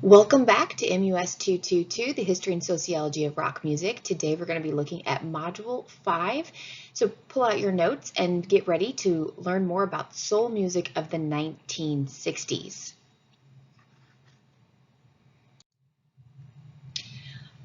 Welcome back to MUS 222, the History and Sociology of Rock Music. Today we're going to be looking at Module 5. So pull out your notes and get ready to learn more about soul music of the 1960s.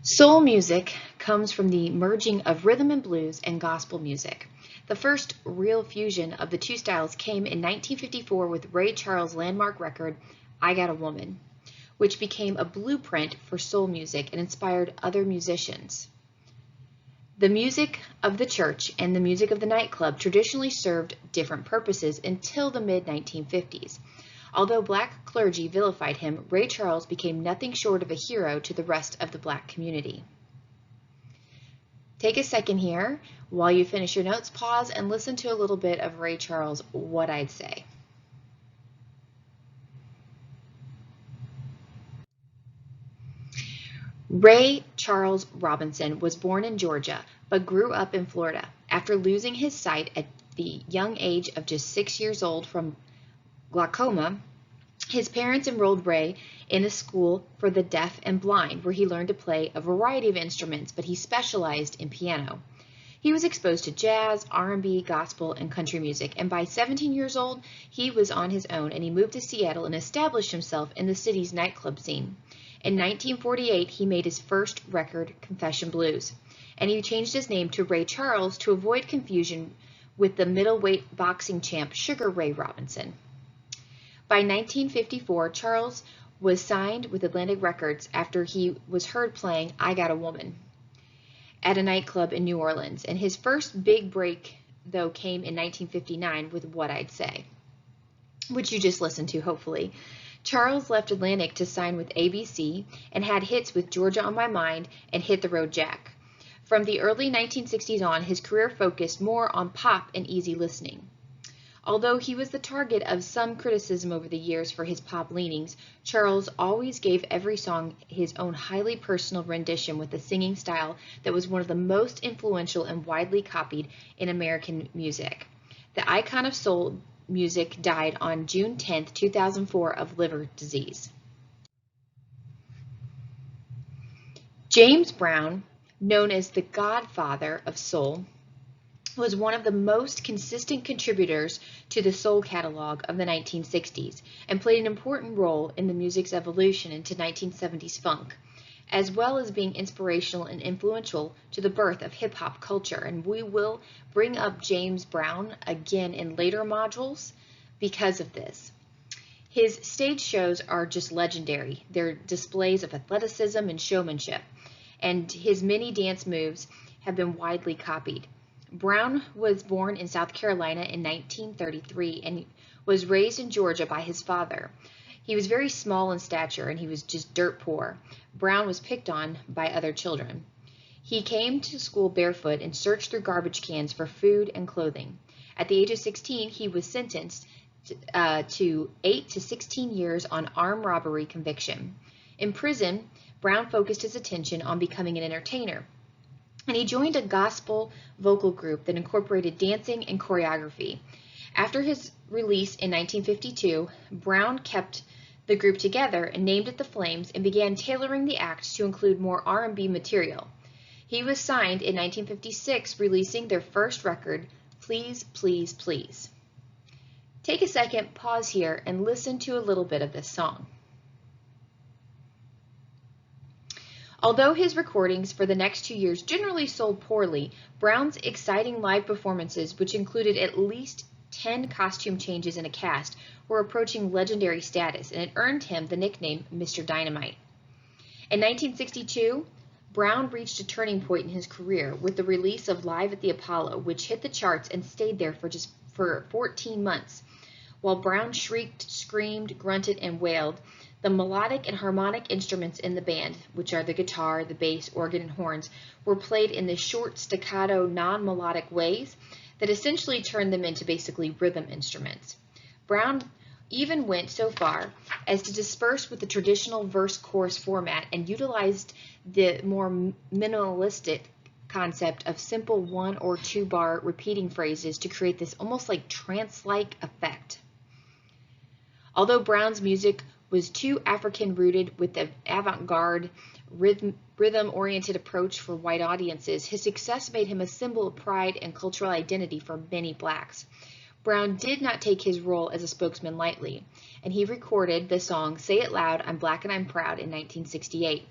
Soul music comes from the merging of rhythm and blues and gospel music. The first real fusion of the two styles came in 1954 with Ray Charles' landmark record, I Got a Woman, which became a blueprint for soul music and inspired other musicians. The music of the church and the music of the nightclub traditionally served different purposes until the mid-1950s. Although black clergy vilified him, Ray Charles became nothing short of a hero to the rest of the black community. Take a second here. While you finish your notes, pause and listen to a little bit of Ray Charles' What I'd Say. Ray Charles Robinson was born in Georgia, but grew up in Florida. After losing his sight at the young age of just 6 years old from glaucoma, his parents enrolled Ray in a school for the deaf and blind, where he learned to play a variety of instruments, but he specialized in piano. He was exposed to jazz, R&B, gospel, and country music, and by 17 years old, he was on his own, and he moved to Seattle and established himself in the city's nightclub scene. In 1948, he made his first record, Confession Blues, and he changed his name to Ray Charles to avoid confusion with the middleweight boxing champ Sugar Ray Robinson. By 1954, Charles was signed with Atlantic Records after he was heard playing I Got a Woman at a nightclub in New Orleans, and his first big break, though, came in 1959 with What I'd Say, which you just listened to, hopefully. Charles left Atlantic to sign with ABC and had hits with Georgia on My Mind and Hit the Road Jack. From the early 1960s on, his career focused more on pop and easy listening. Although he was the target of some criticism over the years for his pop leanings, Charles always gave every song his own highly personal rendition with a singing style that was one of the most influential and widely copied in American music. The icon of soul music died on June 10, 2004 of liver disease. James Brown, known as the Godfather of Soul, was one of the most consistent contributors to the soul catalog of the 1960s and played an important role in the music's evolution into 1970s funk, as well as being inspirational and influential to the birth of hip-hop culture. And we will bring up James Brown again in later modules because of this. His stage shows are just legendary. They're displays of athleticism and showmanship, and his many dance moves have been widely copied. Brown was born in South Carolina in 1933 and was raised in Georgia by his father. He was very small in stature and he was just dirt poor. Brown was picked on by other children. He came to school barefoot and searched through garbage cans for food and clothing. At the age of 16, he was sentenced to 8 to 16 years on armed robbery conviction. In prison, Brown focused his attention on becoming an entertainer, and he joined a gospel vocal group that incorporated dancing and choreography. After his release in 1952, Brown kept the group together and named it the Flames and began tailoring the act to include more R&B material. He was signed in 1956, releasing their first record, Please, Please, Please. Take a second, pause here, and listen to a little bit of this song. Although his recordings for the next 2 years generally sold poorly, Brown's exciting live performances, which included at least 10 costume changes in a cast, were approaching legendary status, and it earned him the nickname Mr. Dynamite. In 1962, Brown reached a turning point in his career with the release of Live at the Apollo, which hit the charts and stayed there for 14 months. While Brown shrieked, screamed, grunted, and wailed, the melodic and harmonic instruments in the band, which are the guitar, the bass, organ, and horns, were played in the short, staccato, non-melodic ways that essentially turned them into basically rhythm instruments. Brown even went so far as to disperse with the traditional verse-chorus format and utilized the more minimalistic concept of simple 1 or 2 bar repeating phrases to create this almost like trance-like effect. Although Brown's music was too African-rooted with the avant-garde, rhythm-oriented approach for white audiences. His success made him a symbol of pride and cultural identity for many blacks. Brown did not take his role as a spokesman lightly, and he recorded the song Say It Loud, I'm Black and I'm Proud in 1968,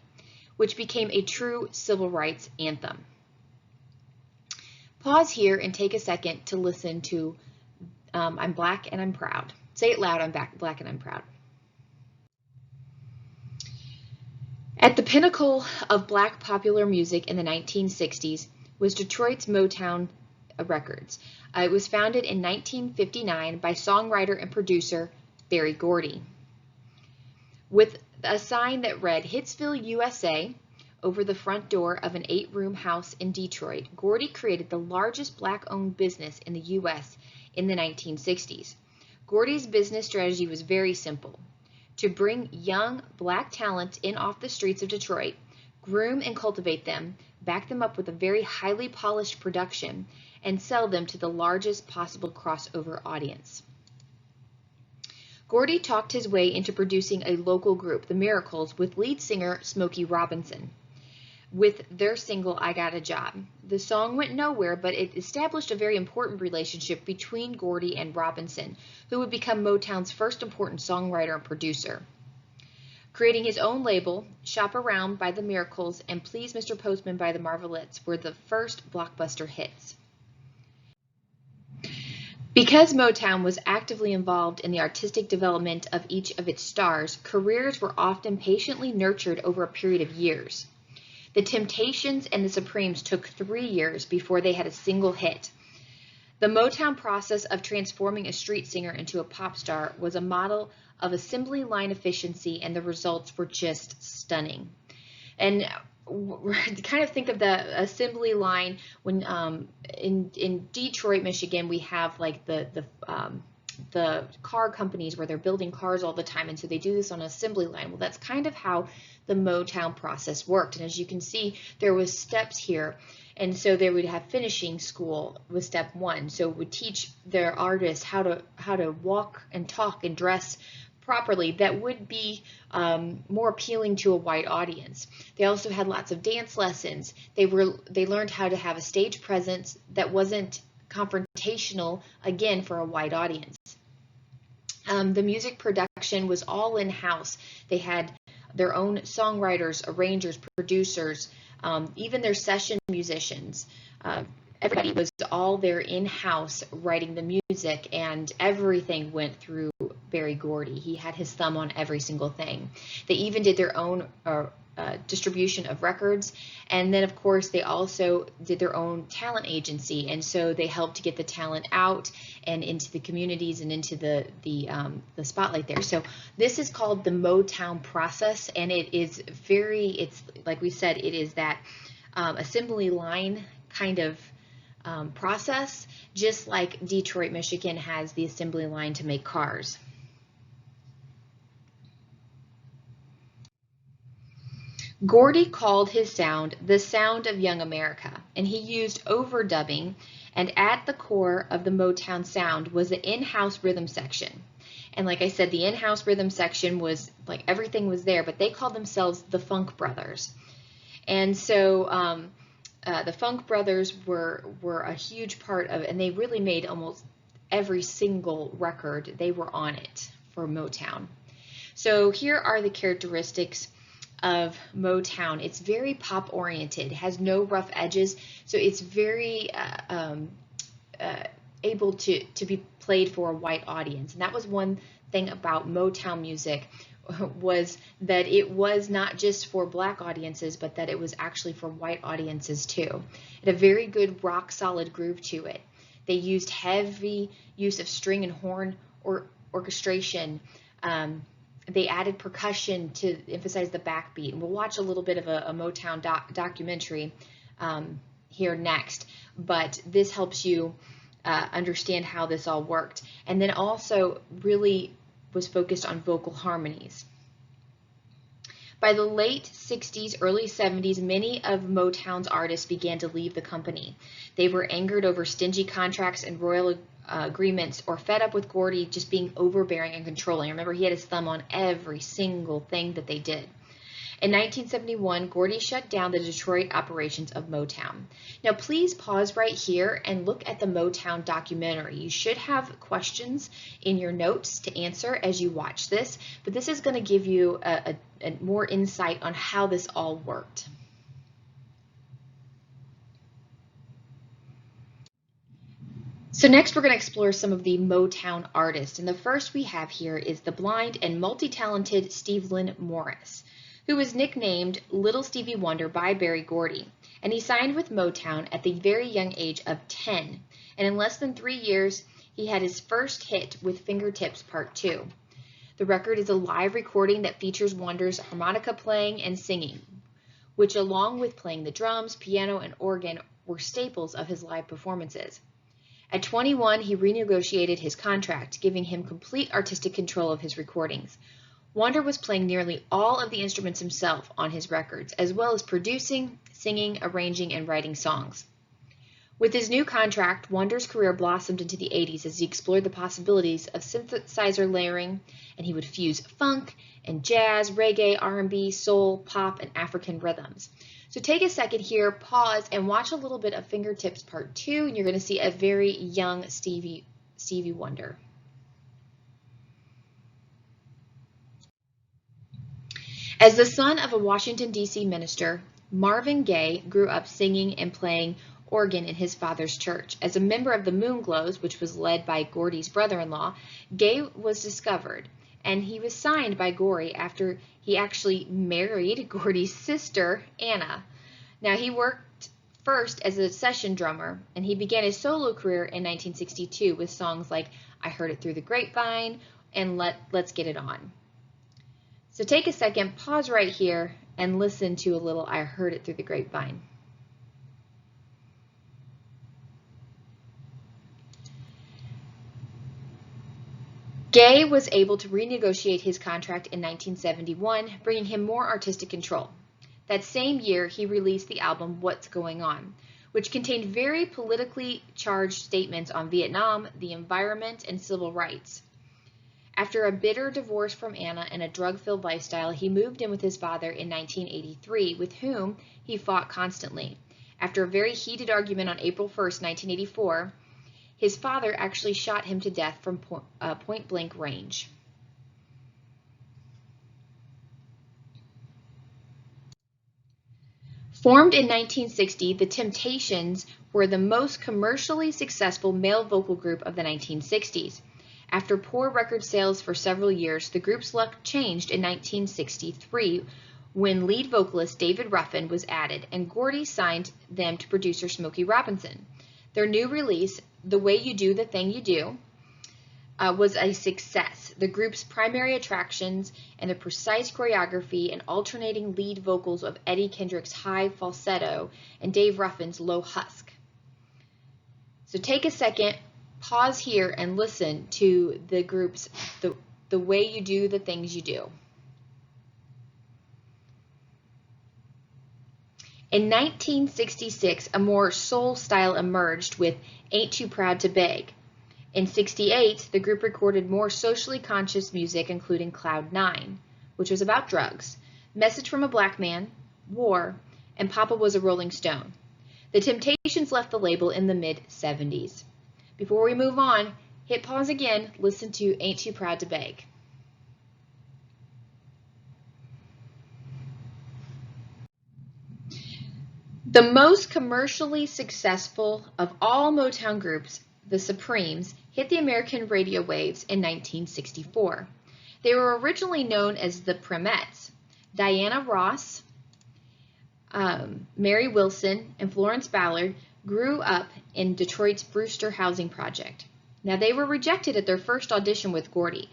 which became a true civil rights anthem. Pause here and take a second to listen to I'm Black and I'm Proud. Say it loud, I'm Black and I'm Proud. At the pinnacle of black popular music in the 1960s was Detroit's Motown Records. It was founded in 1959 by songwriter and producer Berry Gordy. With a sign that read Hitsville, USA, over the front door of an 8-room house in Detroit, Gordy created the largest black-owned business in the U.S. in the 1960s. Gordy's business strategy was very simple: to bring young black talent in off the streets of Detroit, groom and cultivate them, back them up with a very highly polished production, and sell them to the largest possible crossover audience. Gordy talked his way into producing a local group, the Miracles, with lead singer Smokey Robinson, with their single, I Got a Job. The song went nowhere, but it established a very important relationship between Gordy and Robinson, who would become Motown's first important songwriter and producer. Creating his own label, Shop Around by the Miracles and Please Mr. Postman by the Marvelettes were the first blockbuster hits. Because Motown was actively involved in the artistic development of each of its stars, careers were often patiently nurtured over a period of years. The Temptations and the Supremes took 3 years before they had a single hit. The Motown process of transforming a street singer into a pop star was a model of assembly line efficiency, and the results were just stunning. And kind of think of the assembly line when in Detroit, Michigan, we have like the car companies where they're building cars all the time, and so they do this on an assembly line. Well, that's kind of how the Motown process worked. And as you can see, there was steps here, and so they would have finishing school with step 1. So it would teach their artists how to walk and talk and dress properly that would be more appealing to a white audience. They also had lots of dance lessons. They learned how to have a stage presence that wasn't confrontational, again, for a white audience. The music production was all in-house. They had their own songwriters, arrangers, producers, even their session musicians. Everybody was all there in-house writing the music, and everything went through Berry Gordy. He had his thumb on every single thing. They even did their own distribution of records, and then of course they also did their own talent agency, and so they helped to get the talent out and into the communities and into the spotlight there. So this is called the Motown process, and it's like we said, it is that assembly line kind of process, just like Detroit, Michigan has the assembly line to make cars. Gordy called his sound the sound of young America, and he used overdubbing, and at the core of the Motown sound was the in-house rhythm section. And like I said, the in-house rhythm section was like everything was there, but they called themselves the Funk Brothers. And so the Funk Brothers were a huge part of it, and they really made almost every single record. They were on it for Motown. So here are the characteristics of Motown. It's very pop oriented, has no rough edges, so it's very able to be played for a white audience. And that was one thing about Motown music, was that it was not just for black audiences, but that it was actually for white audiences too. It had a very good rock solid groove to it. They used heavy use of string and horn or orchestration. They added percussion to emphasize the backbeat. And we'll watch a little bit of a Motown documentary here next, but this helps you understand how this all worked. And then also really was focused on vocal harmonies. By the late 60s, early 70s, many of Motown's artists began to leave the company. They were angered over stingy contracts and agreements or fed up with Gordy just being overbearing and controlling. Remember, he had his thumb on every single thing that they did. In 1971, Gordy shut down the Detroit operations of Motown. Now, please pause right here and look at the Motown documentary. You should have questions in your notes to answer as you watch this, but this is going to give you a more insight on how this all worked. So next we're going to explore some of the Motown artists, and the first we have here is the blind and multi-talented Stevie Morris, who was nicknamed Little Stevie Wonder by Berry Gordy, and he signed with Motown at the very young age of 10, and in less than 3 years he had his first hit with Fingertips Part 2. The record is a live recording that features Wonder's harmonica playing and singing, which along with playing the drums, piano, and organ were staples of his live performances. At 21, he renegotiated his contract, giving him complete artistic control of his recordings. Wonder was playing nearly all of the instruments himself on his records, as well as producing, singing, arranging, and writing songs. With his new contract, Wonder's career blossomed into the 80s as he explored the possibilities of synthesizer layering, and he would fuse funk and jazz, reggae, R&B, soul, pop, and African rhythms. So take a second here, pause, and watch a little bit of Fingertips Part 2, and you're going to see a very young Stevie Wonder. As the son of a Washington, D.C. minister, Marvin Gaye grew up singing and playing organ in his father's church. As a member of the Moonglows, which was led by Gordy's brother-in-law, Gaye was discovered, and he was signed by Gordy after he actually married Gordy's sister, Anna. Now, he worked first as a session drummer, and he began his solo career in 1962 with songs like I Heard It Through the Grapevine and Let's Get It On. So take a second, pause right here, and listen to a little I Heard It Through the Grapevine. Gaye was able to renegotiate his contract in 1971, bringing him more artistic control. That same year, he released the album What's Going On, which contained very politically charged statements on Vietnam, the environment, and civil rights. After a bitter divorce from Anna and a drug-filled lifestyle, he moved in with his father in 1983, with whom he fought constantly. After a very heated argument on April 1st, 1984, his father actually shot him to death from point-blank range. Formed in 1960, the Temptations were the most commercially successful male vocal group of the 1960s. After poor record sales for several years, the group's luck changed in 1963 when lead vocalist David Ruffin was added, and Gordy signed them to producer Smokey Robinson. Their new release, The Way You Do the Thing You Do, was a success. The group's primary attractions and the precise choreography and alternating lead vocals of Eddie Kendrick's high falsetto and Dave Ruffin's low husk. So take a second, pause here, and listen to the group's The Way You Do the Things You Do. In 1966, a more soul style emerged with Ain't Too Proud to Beg. In 1968, the group recorded more socially conscious music, including Cloud 9, which was about drugs, Message from a Black Man, War, and Papa Was a Rolling Stone. The Temptations left the label in the mid-70s. Before we move on, hit pause again, listen to Ain't Too Proud to Beg. The most commercially successful of all Motown groups, the Supremes, hit the American radio waves in 1964. They were originally known as the Premettes. Diana Ross, Mary Wilson, and Florence Ballard grew up in Detroit's Brewster Housing Project. Now, they were rejected at their first audition with Gordy.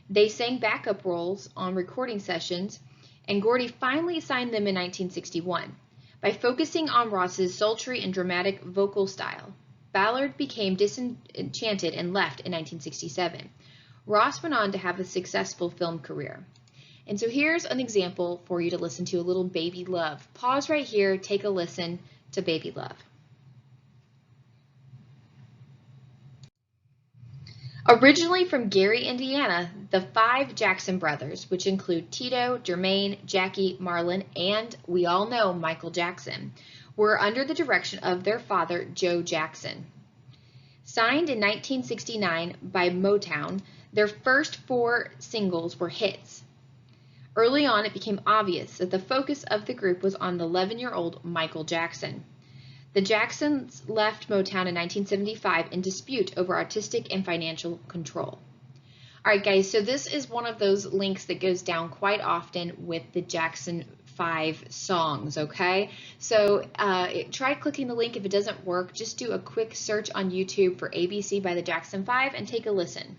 They sang backup roles on recording sessions, and Gordy finally signed them in 1961. By focusing on Ross's sultry and dramatic vocal style, Ballard became disenchanted and left in 1967. Ross went on to have a successful film career. And so here's an example for you to listen to, a little Baby Love. Pause right here, take a listen to Baby Love. Originally from Gary, Indiana, the five Jackson brothers, which include Tito, Jermaine, Jackie, Marlon, and we all know Michael Jackson, were under the direction of their father, Joe Jackson. Signed in 1969 by Motown, their first four singles were hits. Early on, it became obvious that the focus of the group was on the 11-year-old Michael Jackson. The Jacksons left Motown in 1975 in dispute over artistic and financial control. All right, guys, so this is one of those links that goes down quite often with the Jackson 5 songs, okay? So try clicking the link. If it doesn't work, just do a quick search on YouTube for ABC by the Jackson 5 and take a listen.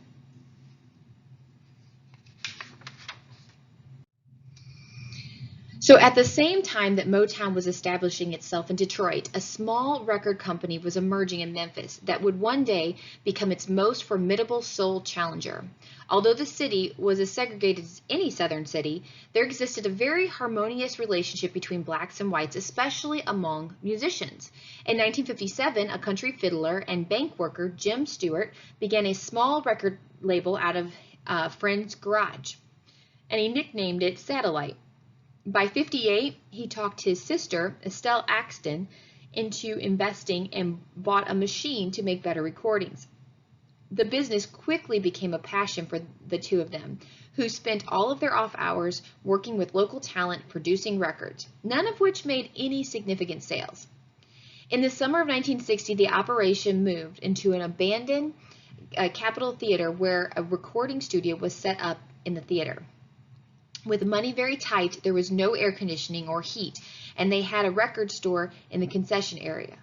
So at the same time that Motown was establishing itself in Detroit, a small record company was emerging in Memphis that would one day become its most formidable soul challenger. Although the city was as segregated as any southern city, there existed a very harmonious relationship between blacks and whites, especially among musicians. In 1957, a country fiddler and bank worker, Jim Stewart, began a small record label out of a friend's garage, and he nicknamed it Satellite. By 58, he talked his sister, Estelle Axton, into investing and bought a machine to make better recordings. The business quickly became a passion for the two of them, who spent all of their off hours working with local talent producing records, none of which made any significant sales. In the summer of 1960, the operation moved into an abandoned Capitol Theater where a recording studio was set up in the theater. With money very tight, there was no air conditioning or heat, and they had a record store in the concession area.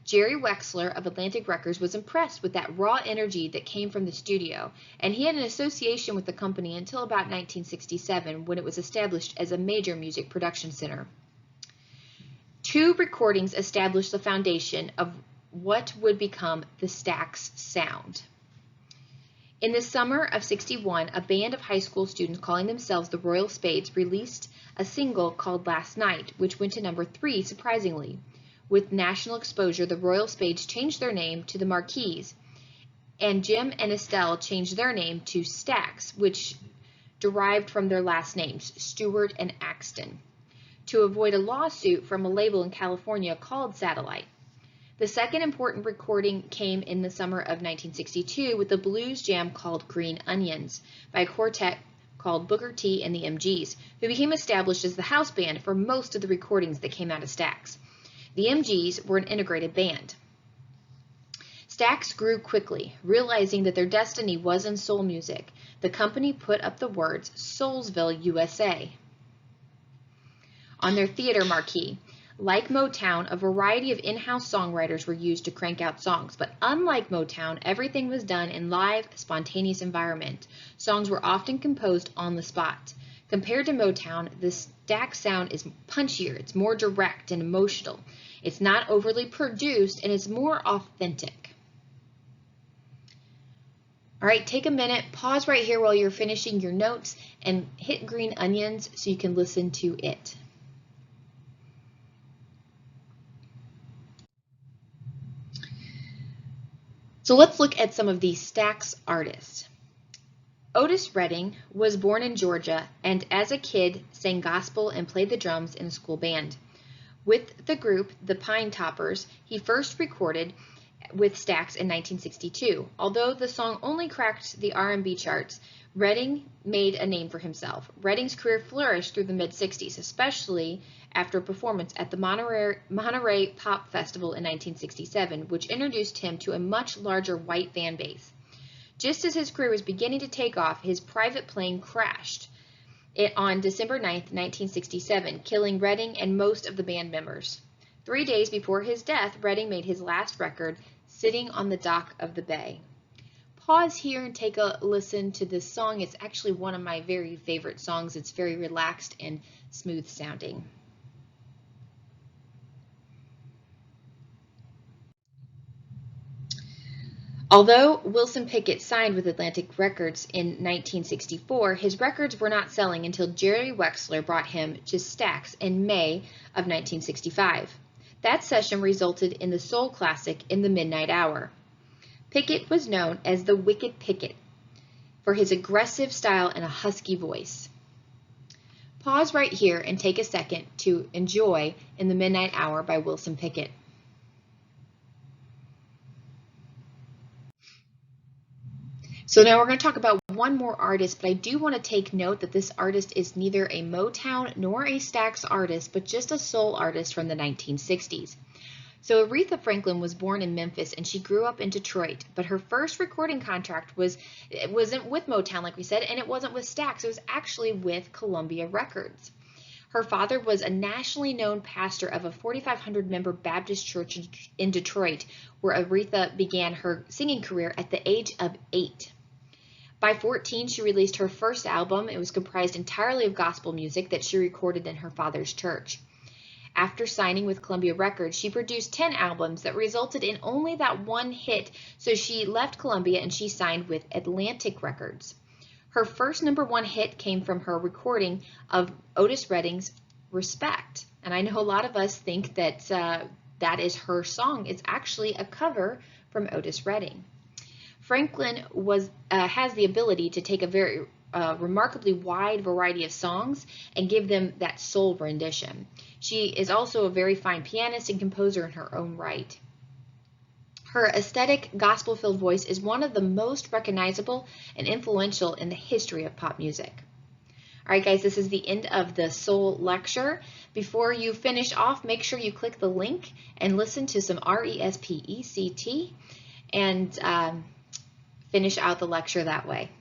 Jerry Wexler of Atlantic Records was impressed with that raw energy that came from the studio, and he had an association with the company until about 1967, when it was established as a major music production center. Two recordings established the foundation of what would become the Stax sound. In the summer of '61, a band of high school students calling themselves the Royal Spades released a single called Last Night, which went to number 3 surprisingly. With national exposure, the Royal Spades changed their name to the Marquis, and Jim and Estelle changed their name to Stax, which derived from their last names, Stewart and Axton, to avoid a lawsuit from a label in California called Satellite. The second important recording came in the summer of 1962 with a blues jam called Green Onions by a quartet called Booker T and the MGs, who became established as the house band for most of the recordings that came out of Stax. The MGs were an integrated band. Stax grew quickly, realizing that their destiny was in soul music. The company put up the words Soulsville, USA on their theater marquee. Like Motown, a variety of in-house songwriters were used to crank out songs, but unlike Motown, everything was done in live, spontaneous environment. Songs were often composed on the spot. Compared to Motown, the Stax sound is punchier, it's more direct and emotional. It's not overly produced, and it's more authentic. All right, take a minute, pause right here while you're finishing your notes, and hit Green Onions so you can listen to it. So let's look at some of these Stax artists. Otis Redding was born in Georgia and as a kid sang gospel and played the drums in a school band. With the group, the Pine Toppers, he first recorded with Stax in 1962. Although the song only cracked the R&B charts, Redding made a name for himself. Redding's career flourished through the mid-60s, especially after a performance at the Monterey Pop Festival in 1967, which introduced him to a much larger white fan base. Just as his career was beginning to take off, his private plane crashed on December 9, 1967, killing Redding and most of the band members. 3 days before his death, Redding made his last record, Sitting on the Dock of the Bay. Pause here and take a listen to this song. It's actually one of my very favorite songs. It's very relaxed and smooth sounding. Although Wilson Pickett signed with Atlantic Records in 1964, his records were not selling until Jerry Wexler brought him to Stax in May of 1965. That session resulted in the soul classic In the Midnight Hour. Pickett was known as the Wicked Pickett for his aggressive style and a husky voice. Pause right here and take a second to enjoy In the Midnight Hour by Wilson Pickett. So now we're going to talk about one more artist, but I do want to take note that this artist is neither a Motown nor a Stax artist, but just a soul artist from the 1960s. So Aretha Franklin was born in Memphis and she grew up in Detroit, but her first recording contract wasn't with Motown, like we said, and it wasn't with Stax. It was actually with Columbia Records. Her father was a nationally known pastor of a 4,500 member Baptist church in Detroit, where Aretha began her singing career at the age of 8. By 14, she released her first album. It was comprised entirely of gospel music that she recorded in her father's church. After signing with Columbia Records, she produced 10 albums that resulted in only that one hit, so she left Columbia and she signed with Atlantic Records. Her first #1 hit came from her recording of Otis Redding's Respect. And I know a lot of us think that that is her song. It's actually a cover from Otis Redding. Franklin has the ability to take a very remarkably wide variety of songs and give them that soul rendition. She is also a very fine pianist and composer in her own right. Her aesthetic, gospel-filled voice is one of the most recognizable and influential in the history of pop music. All right, guys, this is the end of the soul lecture. Before you finish off, make sure you click the link and listen to some RESPECT and finish out the lecture that way.